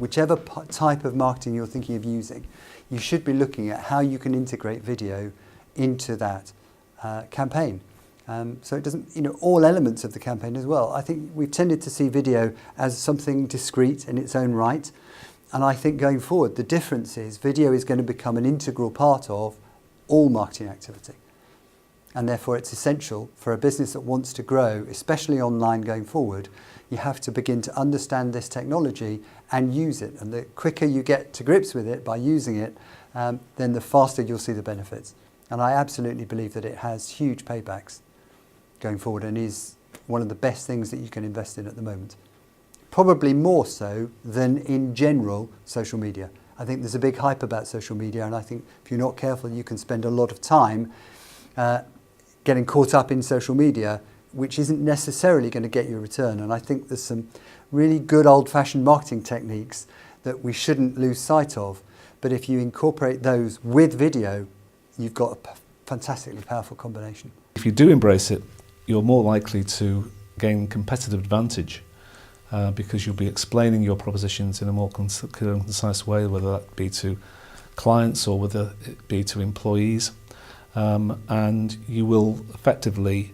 whichever type of marketing you're thinking of using, you should be looking at how you can integrate video into that campaign. So it doesn't, all elements of the campaign as well. I think we've tended to see video as something discrete in its own right. And I think going forward, the difference is video is going to become an integral part of all marketing activity. And therefore it's essential for a business that wants to grow, especially online going forward, you have to begin to understand this technology and use it. And the quicker you get to grips with it by using it, then the faster you'll see the benefits. And I absolutely believe that it has huge paybacks going forward and is one of the best things that you can invest in at the moment. Probably more so than in general social media. I think there's a big hype about social media, and I think if you're not careful, you can spend a lot of time getting caught up in social media, which isn't necessarily going to get you a return. And I think there's some really good old-fashioned marketing techniques that we shouldn't lose sight of. But if you incorporate those with video, you've got a fantastically powerful combination. If you do embrace it, you're more likely to gain competitive advantage because you'll be explaining your propositions in a more clear and concise way, whether that be to clients or whether it be to employees. And you will effectively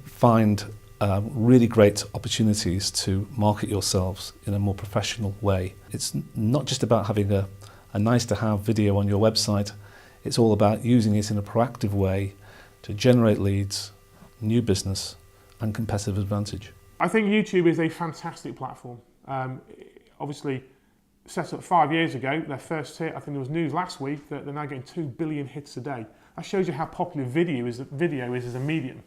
find really great opportunities to market yourselves in a more professional way. It's not just about having a nice to have video on your website, it's all about using it in a proactive way to generate leads, new business and competitive advantage. I think YouTube is a fantastic platform. Obviously set up 5 years ago, their first hit, I think there was news last week that they're now getting 2 billion hits a day. That shows you how popular video is as a medium.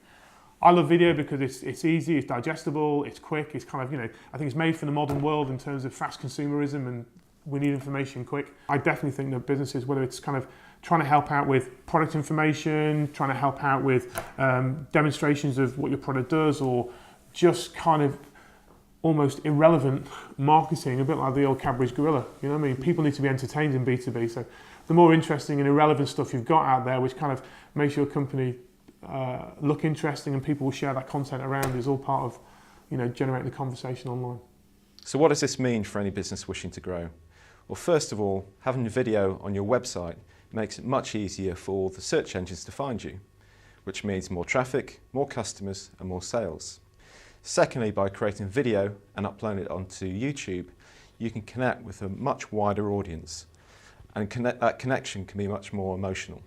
I love video because it's easy, it's digestible, it's quick, it's kind of, I think it's made for the modern world in terms of fast consumerism and we need information quick. I definitely think that businesses, whether it's kind of trying to help out with product information, trying to help out with demonstrations of what your product does, or just kind of almost irrelevant marketing, a bit like the old Cadbury's Gorilla. You know what I mean? People need to be entertained in B2B. So the more interesting and irrelevant stuff you've got out there, which kind of makes your company look interesting and people will share that content around, is all part of generating the conversation online. So what does this mean for any business wishing to grow? Well, first of all, having a video on your website makes it much easier for the search engines to find you, which means more traffic, more customers and more sales. Secondly, by creating video and uploading it onto YouTube, you can connect with a much wider audience, and that connection can be much more emotional.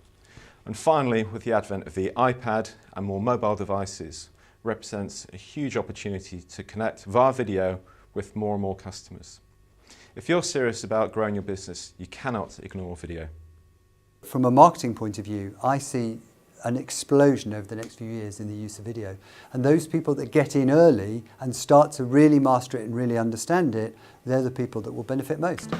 And finally, with the advent of the iPad and more mobile devices, represents a huge opportunity to connect via video with more and more customers. If you're serious about growing your business, you cannot ignore video. From a marketing point of view, I see an explosion over the next few years in the use of video. And those people that get in early and start to really master it and really understand it, they're the people that will benefit most.